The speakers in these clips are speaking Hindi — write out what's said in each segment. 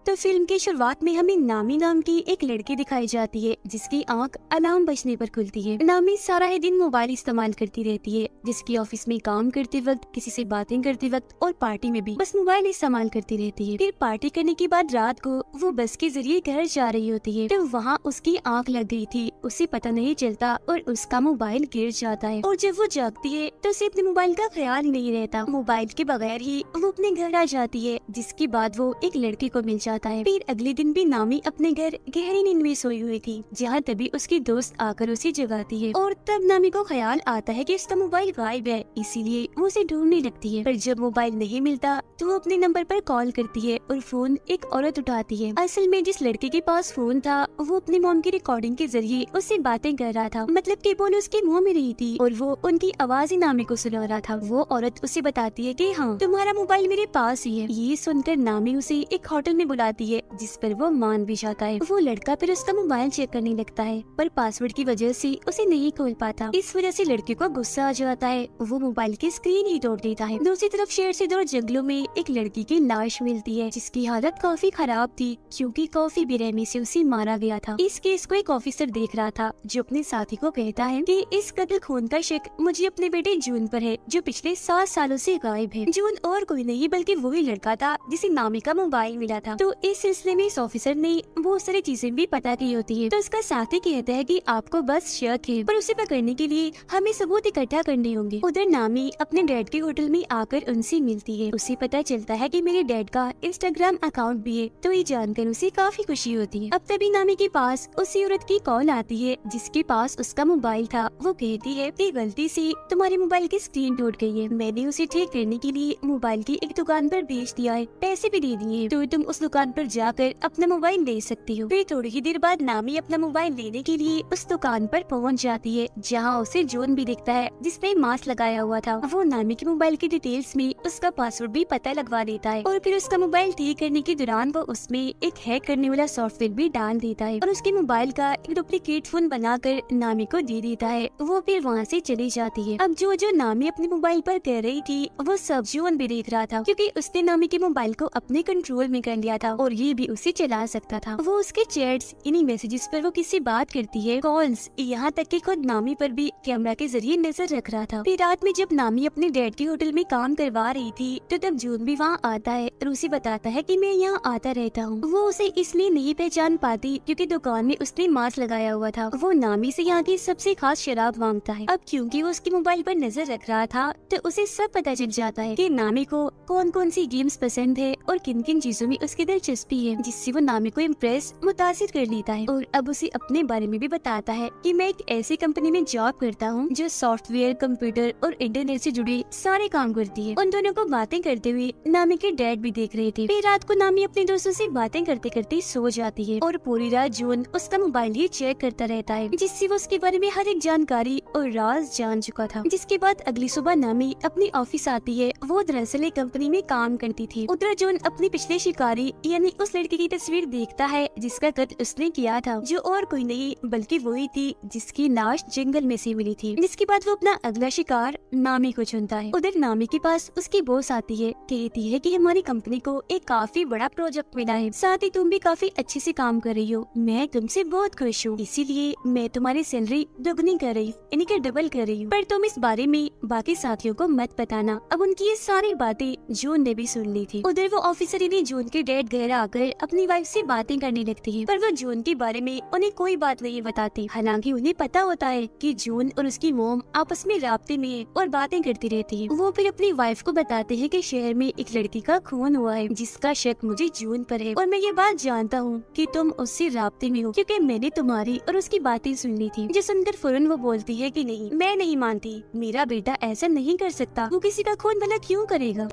तो फिल्म की शुरुआत में हमें नामी नाम की एक लड़की दिखाई जाती है जिसकी आंख अलार्म बजने पर खुलती है। नामी सारा ही दिन मोबाइल इस्तेमाल करती रहती है, जिसकी ऑफिस में काम करते वक्त, किसी से बातें करते वक्त और पार्टी में भी बस मोबाइल इस्तेमाल करती रहती है। फिर पार्टी करने के बाद रात को वो बस के जरिए घर जा रही होती है, तो वहाँ उसकी आंख लग गई थी, उसे पता नहीं चलता और उसका मोबाइल गिर जाता है। और जब वो जागती है तो उसे अपने मोबाइल का ख्याल नहीं रहता। मोबाइल के बगैर ही वो अपने घर आ जाती है, जिसके बाद वो एक लड़के को मिल जाता है। फिर अगले दिन भी नामी अपने घर गहरी नींद में सोई हुई थी, जहाँ तभी उसकी दोस्त आकर उसे जगाती है और तब नामी को ख्याल आता है कि उसका मोबाइल गायब है, इसीलिए वो उसे ढूंढने लगती है। पर जब मोबाइल नहीं मिलता तो वो अपने नंबर पर कॉल करती है और फोन एक औरत उठाती है। असल में जिस लड़के के पास फोन था वो अपनी मॉम की रिकॉर्डिंग के जरिए उससे बातें कर रहा था, मतलब कि बोल उसके मुंह में रही थी और वो उनकी आवाज ही नामी को सुना रहा था। वो औरत उसे बताती है कि हाँ, तुम्हारा मोबाइल मेरे पास ही है। ये सुनकर नामी उसे एक होटल में बुलाती है, जिस पर वो मान भी जाता है। वो लड़का फिर उसका मोबाइल चेक करने लगता है, पर पासवर्ड की वजह से उसे नहीं खोल पाता। इस वजह से लड़के को गुस्सा आ जाता है, वो मोबाइल की स्क्रीन ही तोड़ देता है। दूसरी तरफ शहर से दूर जंगलों में एक लड़की की लाश मिलती है, जिसकी हालत काफी खराब थी क्योंकि काफी बेरहमी से उसे मारा गया था। इस केस को एक ऑफिसर देख रहा था, जो अपने साथी को कहता है कि इस कत्ल खून का शक मुझे अपने बेटे जून पर है, जो पिछले 7 सालों से गायब है। जून और कोई नहीं बल्कि वही लड़का था जिसे नामी का मोबाइल मिला था। तो इस सिलसिले में इस ऑफिसर ने बहुत सारी चीजें भी पता की होती है। तो उसका साथी कहता है कि आपको बस शक है, पर उसे पकड़ने के लिए हमें सबूत इकट्ठा करने होंगे। उधर नामी अपने डैड के होटल में आकर उनसे मिलती है। उसे पता चलता है कि मेरे डैड का इंस्टाग्राम अकाउंट भी है, तो ये जानकर उसे काफी खुशी होती है। अब तभी नामी के पास उसी औरत की कॉल आती है जिसके पास उसका मोबाइल था। वो कहती है कि गलती से तुम्हारे मोबाइल की स्क्रीन टूट गई है, मैंने उसे ठीक करने के लिए मोबाइल की एक दुकान पर भेज दिया है, पैसे भी दे दिए, तो तुम उस दुकान पर जाकर अपना मोबाइल ले सकती हो। फिर थोड़ी ही देर बाद नामी अपना मोबाइल लेने के लिए उस दुकान पर पहुंच जाती है, जहां उसे जून भी दिखता है जिसने मास्क लगाया हुआ था। वो नामी के मोबाइल की डिटेल्स में उसका पासवर्ड भी पता लगवा देता है और फिर उसका मोबाइल ठीक करने के दौरान वो उसमें एक हैक करने वाला सॉफ्टवेयर भी डाल देता है और उसके मोबाइल का एक डुप्लीकेट फोन बनाकर नामी को दे देता है। वो फिर वहाँ से चली जाती है। अब जो नामी अपने मोबाइल पर कह रही थी वो सब जून भी देख रहा था, क्योंकि उसने नामी के मोबाइल को अपने कंट्रोल में कर लिया था और ये भी उसे चला सकता था। वो उसके चैट्स, इन्हीं मैसेजेस पर वो किससे बात करती है, कॉल्स, यहाँ तक कि खुद नामी पर भी कैमरा के जरिए नजर रख रहा था। फिर रात में जब नामी अपने डैड के होटल में काम करवा रही थी तो तब जून भी वहाँ आता है और उसे बताता है कि मैं यहाँ आता रहता हूँ। वो उसे इसलिए नहीं पहचान पाती क्योंकि दुकान में उसने मास्क लगाया हुआ था। वो नामी से यहाँ की सबसे खास शराब मांगता है। अब क्योंकि वो उसके मोबाइल पर नजर रख रहा था तो उसे सब पता चल जाता है कि नामी को कौन कौन सी गेम्स पसंद है और किन किन चीजों में उसकी दिलचस्पी है, जिससे वो नामी को इम्प्रेस, मुतासिर कर लेता है। और अब उसे अपने बारे में भी बताता है कि मैं एक ऐसी कंपनी में जॉब करता हूँ जो सॉफ्टवेयर, कंप्यूटर और इंटरनेट से जुड़े सारे काम करती है। उन दोनों को बातें करते हुए नामी के डैड भी देख रहे थे। फिर रात को नामी अपने दोस्तों से बातें करते करते सो जाती है और पूरी रात जून उसका मोबाइल ही चेक करता रहता है, जिससे वो उसके बारे में हर एक जानकारी और राज जान चुका था। जिसके बाद अगली सुबह नामी अपनी ऑफिस आती है। वो दरअसल एक कंपनी में काम करती थी। उधर जून अपनी पिछले शिकारी यानी उस लड़की की तस्वीर देखता है जिसका कत्ल उसने किया था, जो और कोई नहीं बल्कि वही थी जिसकी लाश जंगल में से मिली थी। जिसके बाद वो अपना अगला शिकार नामी को चुनता है। उधर नामी के पास उसकी बॉस आती है, कहती है कि हमारी कंपनी को एक काफी बड़ा प्रोजेक्ट मिला है, साथ ही तुम भी काफी अच्छे से काम कर रही हो, मैं तुमसे बहुत खुश हूँ, इसीलिए मैं तुम्हारी सैलरी दोगुनी कर रही हूँ, यानी कि डबल कर रही हूँ, पर तुम इस बारे में बाकी साथियों को मत बताना। अब उनकी ये सारी बातें जून ने भी सुन ली थी। उधर वो ऑफिसर यानी जून के डैड घर आकर अपनी वाइफ से बातें करने लगती है, पर वो जून के बारे में उन्हें कोई बात नहीं बताती। हालांकि उन्हें पता होता है कि जून और उसकी मोम आपस में राब्ते में है और बातें करती रहती है। वो फिर अपनी वाइफ को बताते हैं कि शहर में एक लड़की का खून हुआ है जिसका शक मुझे जून पर है और मैं ये बात जानता हूँ कि तुम उससे राब्ते में हो, क्योंकि मैंने तुम्हारी और उसकी बातें सुन ली थी। जो सुनकर फौरन वो बोलती है कि नहीं, मैं नहीं मानती, मेरा बेटा ऐसा नहीं कर सकता, वो किसी का खून भला क्यों करेगा।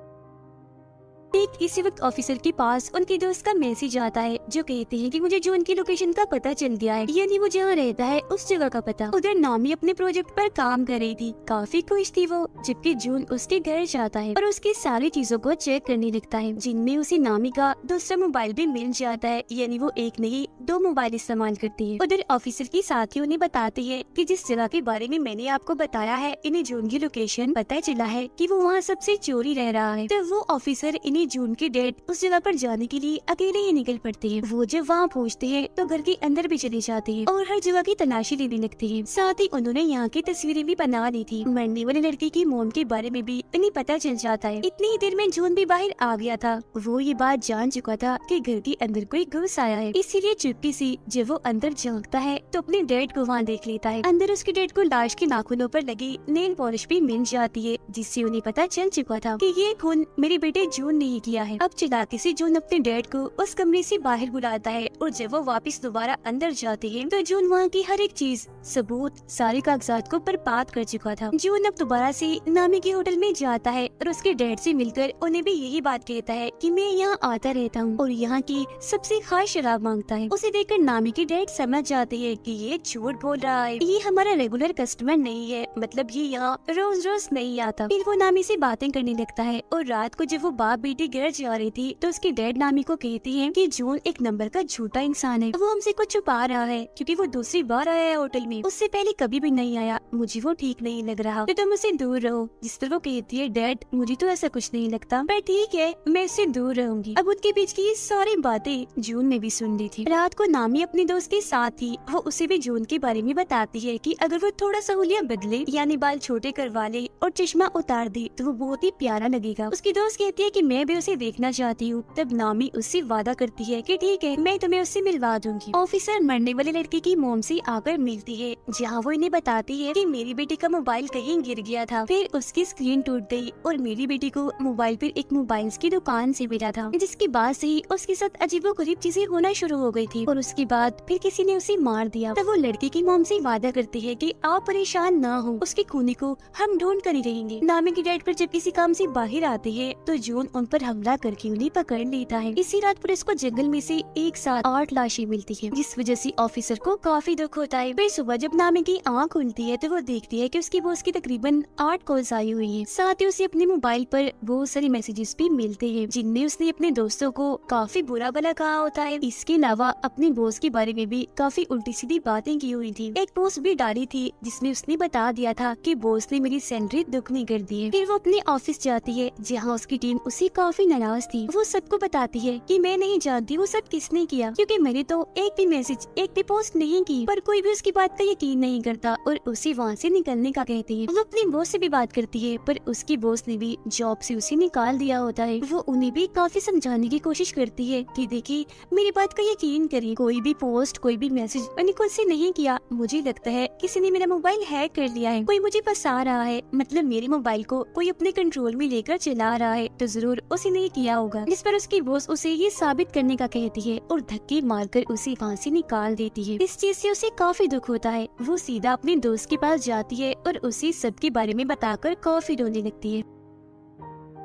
ठीक इसी वक्त ऑफिसर के पास उनके दोस्त का मैसेज आता है जो कहते हैं कि मुझे जून की लोकेशन का पता चल गया है, यानी वो जहाँ रहता है उस जगह का पता। उधर नामी अपने प्रोजेक्ट पर काम कर रही थी, काफी खुश थी वो, जबकि जून उसके घर जाता है और उसकी सारी चीजों को चेक करने लगता है, जिनमें उसे नामी का दूसरा मोबाइल भी मिल जाता है, यानी वो एक नहीं 2 मोबाइल इस्तेमाल करती है। उधर ऑफिसर की साथी उन्हें बताती है कि जिस जगह के बारे में मैंने आपको बताया है, इन्हें जून की लोकेशन पता चला है कि वो वहाँ सबसे चोरी रह रहा है। तो वो ऑफिसर इन्हें जून की डेट उस जगह पर जाने के लिए अकेले ही निकल पड़ते हैं। वो जब वहाँ पहुँचते हैं तो घर के अंदर भी चले जाते हैं और हर जगह की तलाशी लेने लगते हैं। साथ ही उन्होंने यहाँ की तस्वीरें भी बना ली थी। मरने वाले लड़के की मोम के बारे में भी इन्हें पता चल जाता है। इतनी ही देर में जून भी बाहर आ गया था। वो ये बात जान चुका था कि घर के अंदर कोई घुस आया है, इसीलिए चुपके से जब वो अंदर झांकता है तो अपने डैड को वहाँ देख लेता है। अंदर उसके डैड को लाश के नाखूनों पर लगी नेल पॉलिश भी मिल जाती है, जिससे उन्हें पता चल चुका था कि ये खून मेरे बेटे जून ने ही किया है। अब चालाकी से जून अपने डैड को उस कमरे से बाहर बुलाता है और जब वो वापस दोबारा अंदर जाते हैं तो जून वहाँ की हर एक चीज, सबूत, सारे कागजात को बर्बाद कर चुका था। जून अब दोबारा से नामी के होटल में जाता है और उसके डैड से मिलकर उन्हें भी यही बात कहता है कि मैं यहाँ आता रहता हूँ और यहाँ की सबसे खास शराब मांगता है। उसे देखकर नामी के डैड समझ जाते हैं कि ये झूठ बोल रहा है, ये हमारा रेगुलर कस्टमर नहीं है, मतलब ये यहाँ रोज रोज नहीं आता। फिर वो नामी से बातें करने लगता है और रात को जब वो बाप बेटी घर जा रही थी तो उसके डैड नामी को कहते हैं कि जून एक नंबर का झूठा इंसान है, वो हमसे कुछ छुपा रहा है क्योंकि वो दूसरी बार आया है होटल में, उससे पहले कभी भी नहीं आया, मुझे वो ठीक नहीं लग रहा, तो तुम उससे दूर रहो। जिस पर वो कहती है डैड मुझे तो ऐसा कुछ नहीं लगता, पर ठीक है मैं उससे दूर रहूंगी। अब उनके बीच की ये सारी बातें जून ने भी सुन ली थी। रात को नामी अपने दोस्त के साथ थी, वो उसे भी जून के बारे में बताती है कि अगर वो थोड़ा सा हुलिया बदले यानी बाल छोटे करवा ले और चश्मा उतार दे तो वो बहुत ही प्यारा लगेगा। उसकी दोस्त कहती है कि मैं भी उसे देखना चाहती हूँ। तब नामी उससे वादा करती है कि ठीक है मैं तुम्हें उससे मिलवा दूंगी। ऑफिसर मरने वाले लड़के की मोम से आकर मिलती है, जहाँ वो इन्हें बताती है कि मेरी बेटी का मोबाइल कहीं गिर गया था, फिर उसकी स्क्रीन टूट गई और मेरी बेटी को मोबाइल पर एक मोबाइल की दुकान से मिला था, जिसके बाद से ही उसके साथ अजीबोगरीब चीजें होना शुरू हो गई थी और उसके बाद फिर किसी ने उसे मार दिया। तब वो लड़के की मोम से वादा करती है कि आप परेशान ना हो, उसके खूनी को हम ढूंढ कर ही रहेंगे। नामी के डैड पर जब किसी काम से बाहर आते हैं तो जून उन पर हमला करके उन्हें पकड़ लेता है। इसी रात पुलिस को जंगल में से एक साथ 8 लाशें मिलती है, जिस वजह से ऑफिसर को काफी दुख होता है। फिर सुबह जब नामी की आँख खुलती है तो वो देखती है कि उसकी बॉस की तकरीबन 8 कॉल्स आई हुई है। साथ ही उसे अपने मोबाइल पर बहुत सारे मैसेजेस भी मिलते हैं, जिनमें उसने अपने दोस्तों को काफी बुरा भला कहा होता है। इसके अलावा अपने बॉस के बारे में भी काफी उल्टी सीधी बातें की हुई थी। एक पोस्ट भी डाली थी जिसमें उसने बता दिया था कि बॉस ने मेरी सैलरी दुगनी कर दी है। फिर वो अपने ऑफिस जाती है, जहाँ उसकी टीम उससे काफी नाराज थी। वो सबको बताती है कि मैं नहीं जानती वो सब किसने किया, क्योंकि मैंने तो एक भी मैसेज, एक भी पोस्ट नहीं की, पर कोई भी उसकी बात का यकीन नहीं करता और उसे वहाँ से निकलने का कहती है। वो अपनी बॉस से भी बात करती है, पर उसकी बॉस ने भी जॉब से उसे निकाल दिया होता है। वो उन्हें भी काफी समझाने की कोशिश करती है कि देखिए मेरी बात का यकीन करें, कोई भी पोस्ट, कोई भी मैसेज मैंने खुद से नहीं किया, मुझे लगता है किसी ने मेरा मोबाइल हैक कर लिया है, कोई मुझे फंसा रहा है, मतलब मेरे मोबाइल को कोई अपने कंट्रोल में लेकर चला रहा है, तो जरूर उसी ने किया होगा। जिस पर उसकी बॉस उसे ये साबित करने का कहती है और धक्के मारकर उसे वहाँ से निकाल देती है। इस चीज से उसे काफी दुख होता है। वो सीधा अपने दोस्त के पास जाती है और उसे सबके बारे में बताकर काफी रोने लगती है।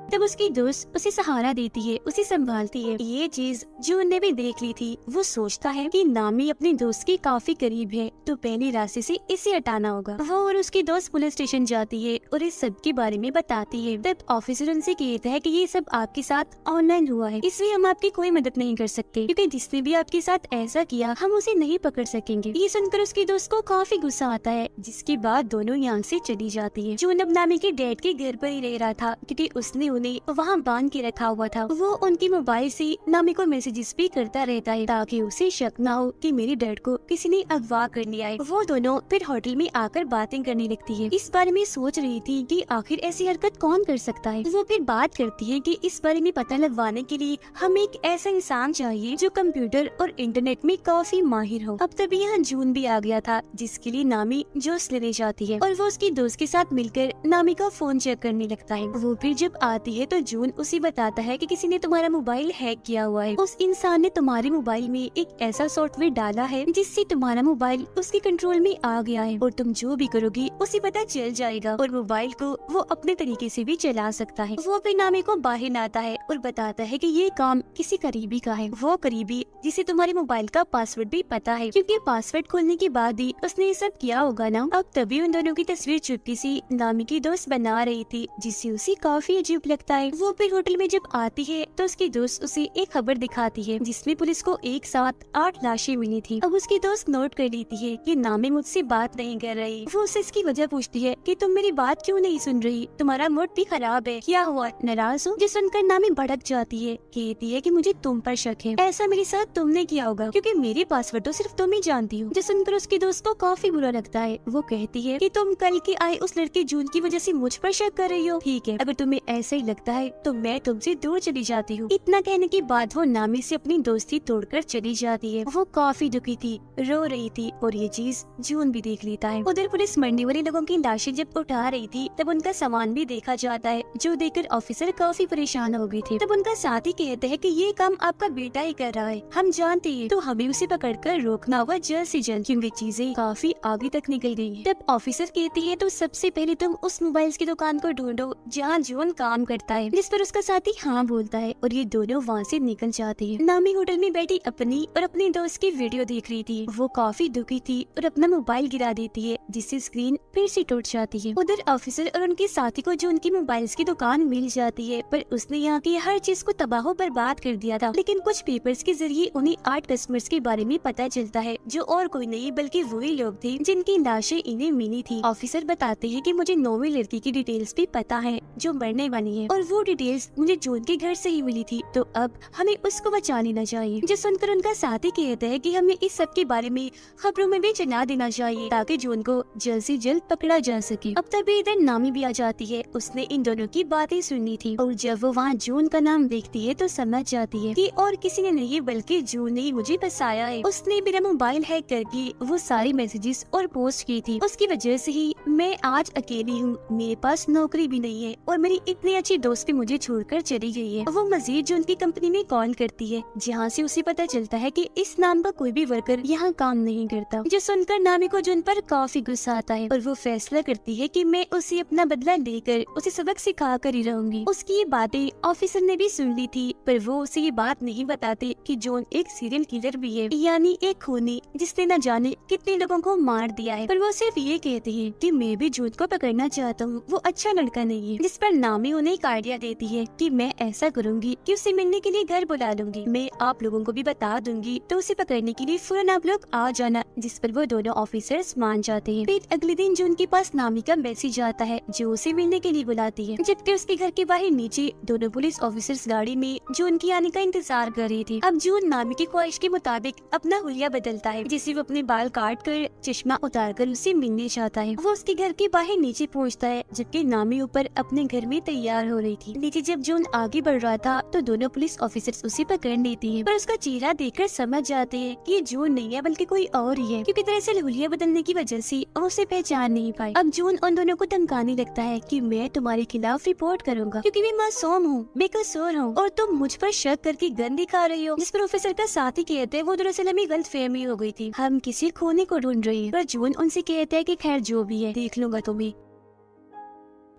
तब उसकी दोस्त उसे सहारा देती है, उसे संभालती है। ये चीज जून ने भी देख ली थी। वो सोचता है कि नामी अपने दोस्त के काफी करीब है, तो पहले रास्ते से इसे हटाना होगा। वो और उसकी दोस्त पुलिस स्टेशन जाती है और इस सब के बारे में बताती है। तब ऑफिसर उनसे कहता है कि ये सब आपके साथ ऑनलाइन हुआ है, इसलिए हम आपकी कोई मदद नहीं कर सकते, क्योंकि जिसने भी आपके साथ ऐसा किया हम उसे नहीं पकड़ सकेंगे। ये सुनकर उसकी दोस्त को काफी गुस्सा आता है, जिसके बाद दोनों यहाँ से चली जाती है। जून अब नामी के डैड के घर पर ही रह रहा था, क्योंकि उसने उन्हें वहाँ बांध के रखा हुआ था। वो उनकी मोबाइल से नामी को मैसेजेस भी करता रहता है, ताकि उसे शक ना हो कि मेरे डैड को किसी ने अगवा कर लिया है। वो दोनों फिर होटल में आकर बातें करने लगती है। इस बारे में सोच रही थी कि आखिर ऐसी हरकत कौन कर सकता है। वो फिर बात करती है कि इस बारे में पता लगवाने के लिए हमें एक ऐसा इंसान चाहिए जो कंप्यूटर और इंटरनेट में काफी माहिर हो। अब तभी यहाँ जून भी आ गया था, जिसके लिए नामी जोश लेने जाती है और वो उसकी दोस्त के साथ मिलकर नामी का फोन चेक करने लगता है। वो फिर जब आती है तो जून उसे बताता है कि किसी ने तुम्हारा मोबाइल हैक किया हुआ है। उस इंसान ने तुम्हारे मोबाइल में एक ऐसा सॉफ्टवेयर डाला है जिससे तुम्हारा मोबाइल उसके कंट्रोल में आ गया है और तुम जो भी करोगी उसे पता चल जाएगा और मोबाइल को वो अपने तरीके से भी चला सकता है। वो फिर नामी को बाहर आता है और बताता है कि ये काम किसी करीबी का है। वो करीबी जिसे तुम्हारे मोबाइल का पासवर्ड भी पता है, क्योंकि पासवर्ड खोलने के बाद ही उसने ये सब किया होगा ना। अब तभी उन दोनों की तस्वीर चुपके से नामी की दोस्त बना रही थी, जिससे उसे काफी अजीब लगता लगता है। वो फिर होटल में जब आती है तो उसकी दोस्त उसे एक खबर दिखाती है जिसमें पुलिस को एक साथ 8 लाशें मिली थी। अब उसकी दोस्त नोट कर लेती है कि नामी मुझसे बात नहीं कर रही। वो उससे इसकी वजह पूछती है कि तुम मेरी बात क्यों नहीं सुन रही, तुम्हारा मूड भी खराब है, क्या हुआ, नाराज हो? जो सुनकर नामी भड़क जाती है, कहती है कि मुझे तुम पर शक है, ऐसा मेरे साथ तुमने किया होगा क्योंकि मेरी पासवर्ड तो सिर्फ तुम ही जानती हो। जो सुनकर उसकी दोस्त को काफी बुरा लगता है। वो कहती है कि तुम कल के आए उस लड़के जून की वजह से मुझ पर शक कर रही हो। ठीक है, अगर तुम्हें ऐसा ही लगता है तो मैं तुमसे दूर चली जाती हूँ। इतना कहने के बाद वो नामी से अपनी दोस्ती तोड़कर चली जाती है। वो काफी दुखी थी, रो रही थी और ये चीज जून भी देख लेता है। उधर पुलिस मरने वाले लोगों की लाशें जब उठा रही थी तब उनका सामान भी देखा जाता है, जो देखकर ऑफिसर काफी परेशान हो गए थे। तब उनका साथी कहते हैं कि ये काम आपका बेटा ही कर रहा है, हम जानते हैं, तो हमें उसे पकड़कर रोकना होगा जल्द से जल्द क्योंकि चीजें काफी आगे तक निकल गई हैं। तब ऑफिसर कहती है तो सबसे पहले तुम उस मोबाइल की दुकान को ढूंढो जहाँ जून काम करता है, जिस पर उसका साथी हाँ बोलता है और ये दोनों वहाँ से निकल जाते हैं। नामी होटल में बैठी अपनी और अपने दोस्त की वीडियो देख रही थी। वो काफी दुखी थी और अपना मोबाइल गिरा देती है जिससे स्क्रीन फिर से टूट जाती है। उधर ऑफिसर और उनके साथी को जो उनकी मोबाइल्स की दुकान मिल जाती है, पर उसने यहाँ की हर चीज को तबाह बर्बाद कर दिया था। लेकिन कुछ पेपर्स के जरिए उन्हें 8 कस्टमर्स के बारे में पता चलता है जो और कोई नहीं बल्कि वही लोग थे जिनकी लाशें इन्हें मिली थी। ऑफिसर बताते हैं कि मुझे 9वीं लड़की की डिटेल्स भी पता है जो मरने वाली है और वो डिटेल्स मुझे जून के घर से ही मिली थी, तो अब हमें उसको बचा लेना चाहिए। जो सुनकर उनका साथी कहता है कि हमें इस सब के बारे में खबरों में भी चला देना चाहिए ताकि जून को जल्द से जल्द पकड़ा जा सके। अब तभी इधर नामी भी आ जाती है। उसने इन दोनों की बातें सुनी थी और जब वो वहाँ जून का नाम देखती है तो समझ जाती है कि और किसी ने नहीं बल्कि जून ने ही मुझे फंसाया है। उसने मेरा मोबाइल हैक करके वो सारी मैसेजेस और पोस्ट की थी, उसकी वजह से ही मैं आज अकेली हूँ, मेरे पास नौकरी भी नहीं है और मेरी इतनी अच्छी दोस्त भी मुझे छोड़कर चली गई है। वो मजीद जून की कंपनी में कॉल करती है जहाँ से उसे पता चलता है कि इस नाम का कोई भी वर्कर यहाँ काम नहीं करता। जो सुनकर नामी को जून पर काफी गुस्सा आता है और वो फैसला करती है कि मैं उसे अपना बदला लेकर उसे सबक सिखा कर ही रहूंगी। उसकी ये बातें ऑफिसर ने भी सुन ली थी, पर वो उसे ये बात नहीं बताते कि जॉन एक सीरियल किलर भी है, यानी एक खूनी जिसने न जाने कितने लोगों को मार दिया है। पर वो सिर्फ ये कहते हैं कि मैं भी जून को पकड़ना चाहता हूँ, वो अच्छा लड़का नहीं है। जिस पर नामी उन्हें एक आइडिया देती है कि मैं ऐसा करूंगी कि उसे मिलने के लिए घर बुला लूंगी, मैं आप लोगों को भी बता दूंगी, तो उसे पकड़ने के लिए फौरन आप लोग आ जाना। जिस पर वो दोनों ऑफिसर्स मान जाते हैं। फिर अगले दिन जून के पास नामी का मैसेज आता है जो उसे मिलने के लिए बुलाती है, जबकि उसके घर के बाहर नीचे दोनों पुलिस ऑफिसर्स गाड़ी में जून की आने का इंतजार कर रही थी। अब जून नामी की ख्वाहिश के मुताबिक अपना हुलिया बदलता है, जिसे वो अपने बाल काट कर चश्मा उतार कर उसे मिलने चाहता है। वो उसके घर के बाहर नीचे पहुँचता है जबकि नामी ऊपर अपने घर में तैयार हो रही थी। नीचे जब जून आगे बढ़ रहा था तो दोनों पुलिस ऑफिसर्स उसे पकड़ लेती है, पर उसका चेहरा देखकर समझ जाते हैं कि ये जून नहीं है बल्कि कोई और ही है, क्योंकि दरअसल हुलिया बदलने की वजह से वो उसे पहचान नहीं पाई। अब जून उन दोनों को धमकाने लगता है कि मैं तुम्हारे खिलाफ रिपोर्ट करूंगा क्योंकि मैं मासूम हूँ, बेकसूर हूँ और तुम मुझ पर शक करके गन दिखा रही हो। जिस पर ऑफिसर का साथी कहते हैं वो दरअसल हमें गलतफहमी हो गई थी, हम किसी खूनी को ढूंढ रही है। पर जून उनसे कहता है कि खैर जो भी है देख लूंगा तुम्हें।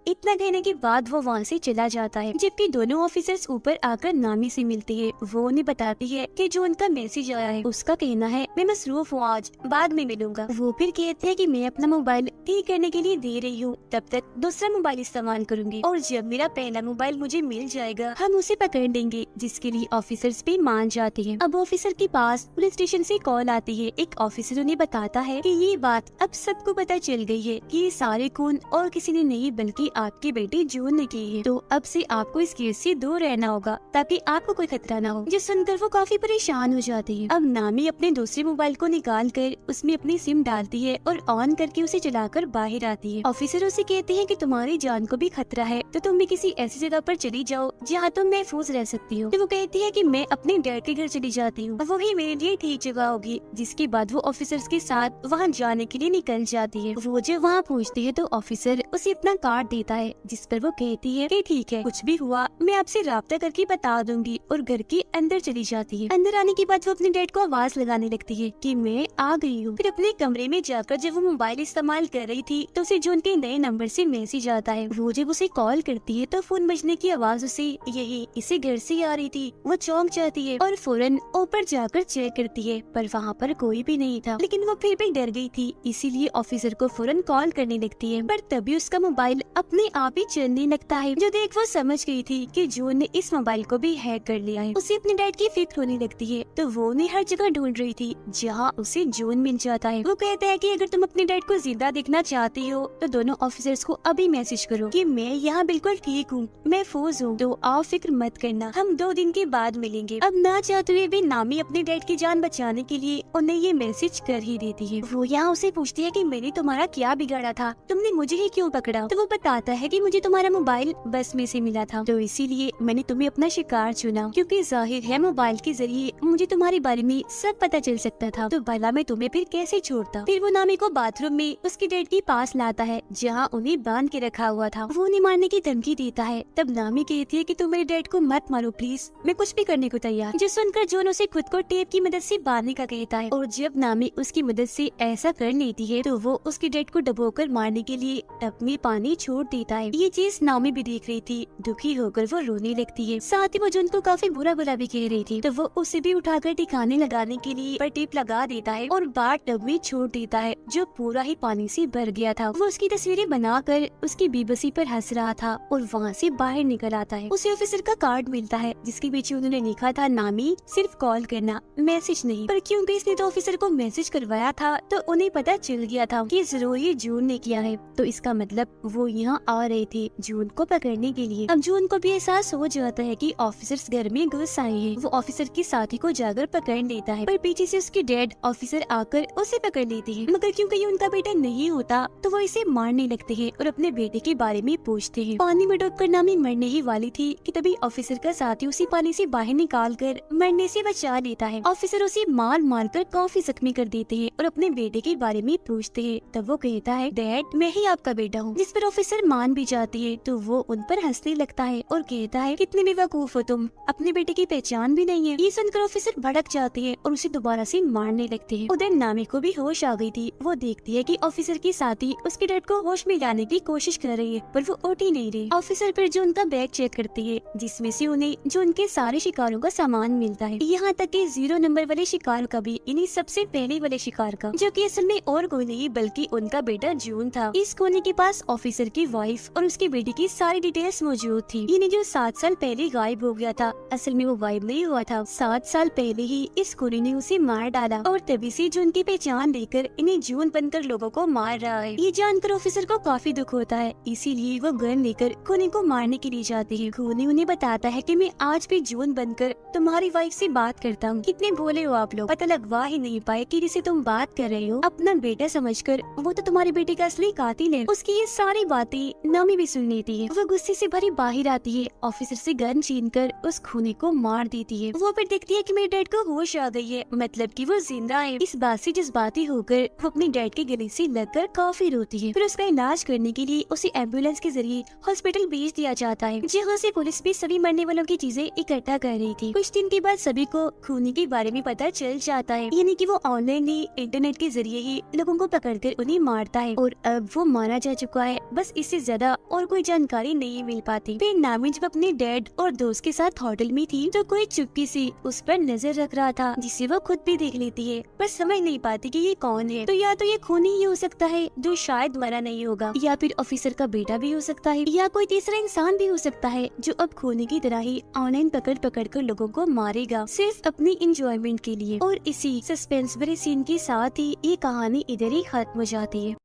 इतना कहने के बाद वो वहाँ से चला जाता है, जबकि दोनों ऑफिसर्स ऊपर आकर नामी से मिलती है। वो उन्हें बताती है कि जो उनका मैसेज आया है उसका कहना है मैं मसरूफ हूँ, आज बाद में मिलूंगा। वो फिर कहते हैं कि मैं अपना मोबाइल ठीक करने के लिए दे रही हूँ, तब तक दूसरा मोबाइल इस्तेमाल करूंगी और जब मेरा पहला मोबाइल मुझे मिल जाएगा हम उसे पकड़ लेंगे, जिसके लिए ऑफिसर्स भी मान जाते हैं। अब ऑफिसर के पास पुलिस स्टेशन से कॉल आती है। एक ऑफिसर उन्हें बताता है कि ये बात अब सबको पता चल गई है कि ये सारे खून और किसी ने नहीं बल्कि आपकी बेटी जून ने की है, तो अब से आपको इस केस से दूर रहना होगा ताकि आपको कोई खतरा ना हो। जो सुनकर वो काफी परेशान हो जाती है। अब नामी अपने दूसरे मोबाइल को निकाल कर उसमें अपनी सिम डालती है और ऑन करके उसे चलाकर बाहर आती है। ऑफिसर उसे कहते हैं कि तुम्हारी जान को भी खतरा है तो तुम भी किसी ऐसी जगह पर चली जाओ जहाँ तुम महफूज रह सकती हो। तो वो कहती है कि मैं अपने डैड के घर चली जाती हूँ, वो ही मेरे लिए ठीक जगह होगी। जिसके बाद वो ऑफिसर्स के साथ वहाँ जाने के लिए निकल जाती है। वो जब वहाँ पहुँचती है तो ऑफिसर उसे अपना कार्ड देता है, जिस पर वो कहती है कि ठीक है कुछ भी हुआ मैं आपसे राब्ता करके बता दूंगी, और घर के अंदर चली जाती है। अंदर आने के बाद वो अपने डैड को आवाज लगाने लगती है कि मैं आ गई हूँ। फिर अपने कमरे में जाकर जब वो मोबाइल इस्तेमाल कर रही थी तो उसे जून के नए नंबर से मैसेज आता है। वो जब उसे कॉल करती है तो फोन बजने की आवाज उसे यही इसे घर से आ रही थी। वो चौंक जाती है और फौरन ऊपर जाकर चेक करती है, पर वहाँ पर कोई भी नहीं था। लेकिन वो फिर भी डर गई थी, इसीलिए ऑफिसर को फौरन कॉल करने लगती है। पर तभी उसका मोबाइल अपने अपने आप ही चलने लगता है। जो देख वो समझ गई थी कि जून ने इस मोबाइल को भी हैक कर लिया है। उसे अपने डैड की फिक्र होने लगती है, तो वो उन्हें हर जगह ढूंढ रही थी जहाँ उसे जून मिल जाता है। वो कहता है कि अगर तुम अपने डैड को जिंदा देखना चाहती हो तो दोनों ऑफिसर्स को अभी मैसेज करो कि मैं यहाँ बिल्कुल ठीक हूँ, महफूज हूँ, तो आप फिक्र मत करना, हम 2 दिन के बाद मिलेंगे। अब ना चाहते हुए भी नामी अपने डैड की जान बचाने के लिए उन्हें ये मैसेज कर ही देती है। वो यहाँ उसे पूछती है कि मैंने तुम्हारा क्या बिगाड़ा था, तुमने मुझे ही क्यों पकड़ा? तो वो बताता है कि मुझे तुम्हारा मोबाइल बस में से मिला था, तो इसीलिए मैंने तुम्हें अपना शिकार चुना, क्योंकि जाहिर है मोबाइल के जरिए मुझे तुम्हारे बारे में सब पता चल सकता था, तो भला मैं तुम्हें फिर कैसे छोड़ता। फिर वो नामी को बाथरूम में उसके डैड के पास लाता है जहाँ उन्हें बांध के रखा हुआ था। वो उन्हें मारने की धमकी देता है। तब नामी कहती है कि तुम मेरे डैड को मत मारो प्लीज, मैं कुछ भी करने को तैयार। जो सुनकर जॉन उसे खुद को टेप की मदद से बांधने का कहता है, और जब नामी उसकी मदद से ऐसा कर लेती है तो वो उसके डैड को डुबोकर मारने के लिए टब में पानी छोड़ देता है। ये चीज नामी भी देख रही थी। दुखी होकर वो रोने लगती है, साथ ही वो जॉन को काफी बुरा बुरा भी कह रही थी, तो वो उसे भी उठाकर ठिकाने लगाने के लिए पर टेप लगा देता है और बार टब में छोड़ देता है जो पूरा ही पानी से भर गया था। वो उसकी तस्वीरें बनाकर उसकी बेबसी पर हंस रहा था और वहाँ से बाहर निकल आता है। उसे ऑफिसर का कार्ड मिलता है जिसके पीछे उन्होंने लिखा था नामी सिर्फ कॉल करना, मैसेज नहीं। पर क्योंकि इसने तो ऑफिसर को मैसेज करवाया था तो उन्हें पता चल गया था कि जरूर ये जून ने किया है, तो इसका मतलब वो यहाँ आ रहे थे जून को पकड़ने के लिए। अब जून को भी एहसास हो जाता है कि ऑफिसर्स घर में घुस आए हैं। वो ऑफिसर के साथी को जाकर पकड़ लेता है, पर पीछे से उसके डैड ऑफिसर आकर उसे पकड़ लेते हैं। मगर क्योंकि ये उनका बेटा नहीं होता तो वो इसे मारने लगते हैं और अपने बेटे के बारे में पूछते हैं। पानी में डूबकर नामी मरने ही वाली थी कि तभी ऑफिसर का साथी उसी पानी से बाहर निकाल कर मरने से बचा लेता है। ऑफिसर उसे मार मार कर काफी जख्मी कर देते हैं और अपने बेटे के बारे में पूछते हैं। तब वो कहता है डैड मैं ही आपका बेटा हूँ, जिस पर ऑफिसर मान भी जाती है। तो वो उन पर हंसने लगता है और कहता है कितने बेवकूफ हो तुम, अपने बेटे की पहचान भी नहीं है। ये सुनकर ऑफिसर भड़क जाते हैं और उसे दोबारा से मारने लगते हैं। उधर नामी को भी होश आ गई थी। वो देखती है कि ऑफिसर के साथी उसके डैड को होश में लाने की कोशिश कर रही है, पर वो उठ ही नहीं रही। ऑफिसर फिर जो उनका बैग चेक करती है जिसमें से उन्हें जो उनके सारे शिकारों का सामान मिलता है, यहाँ तक कि 0 नंबर वाले शिकार का भी, इन्हीं सबसे पहले वाले शिकार का, जो कि असल में और कोई नहीं बल्कि उनका बेटा जून था। इस कोने के पास ऑफिसर की वाइफ और उसके बेटे की सारी डिटेल्स मौजूद थी। इन्हें जो 7 साल पहले गायब हो गया था, असल में वो गायब नहीं हुआ था, 7 साल पहले ही इस कोने ने उसे मार डाला और तभी से जून की पहचान देकर इन्हें जून बनकर लोगों को मार रहा है। ये जानकर ऑफिसर को काफी दुख होता है, इसीलिए वो गन लेकर खूनी को मारने के लिए जाती है। खूनी उन्हें बताता है कि मैं आज भी जून बनकर तुम्हारी वाइफ से बात करता हूँ। कितने भोले हो आप लोग, पता लगवा ही नहीं पाए कि जिसे तुम बात कर रहे हो अपना बेटा समझकर वो तो तुम्हारे बेटे का असली कातिल है। उसकी ये सारी बातें नामी भी सुन लेती है। वो गुस्से से भरी बाहर आती है, ऑफिसर से गन छीनकर उस खूनी को मार देती है। वो फिर देखती है कि मेरे डैड को होश आ गई है, मतलब कि वो जिंदा है। इस बात से जज्बाती होकर वो अपने डैड के गले से लगकर काफी रोती है। फिर उसका इलाज करने के लिए उसे एम्बुलेंस के जरिए हॉस्पिटल भेज दिया जाता है, जहाँ से पुलिस भी सभी मरने वालों की चीजें इकट्ठा कर रही थी। कुछ दिन के बाद सभी को खूनी के बारे में पता चल जाता है, यानी कि वो ऑनलाइन ही इंटरनेट के जरिए ही लोगों को पकड़कर उन्हें मारता है और अब वो मारा जा चुका है। बस इससे ज्यादा और कोई जानकारी नहीं मिल पाती। फिर नामी जब अपने डैड और दोस्त के साथ होटल में थी तो कोई चुपके से उस पर नजर रख रहा था, जिसे वो खुद भी देख लेती है, पर समझ नहीं पाती कि ये कौन है। तो या तो ये खूनी ही हो सकता है जो शायद मरा नहीं होगा, या फिर ऑफिसर का बेटा भी हो सकता है, या कोई तीसरा इंसान भी हो सकता है जो अब खूनी की तरह ही ऑनलाइन पकड़ पकड़ कर लोगों को मारेगा सिर्फ अपनी इंजॉयमेंट के लिए। और इसी सस्पेंस भरे सीन के साथ ही ये कहानी इधर ही खत्म हो जाती है।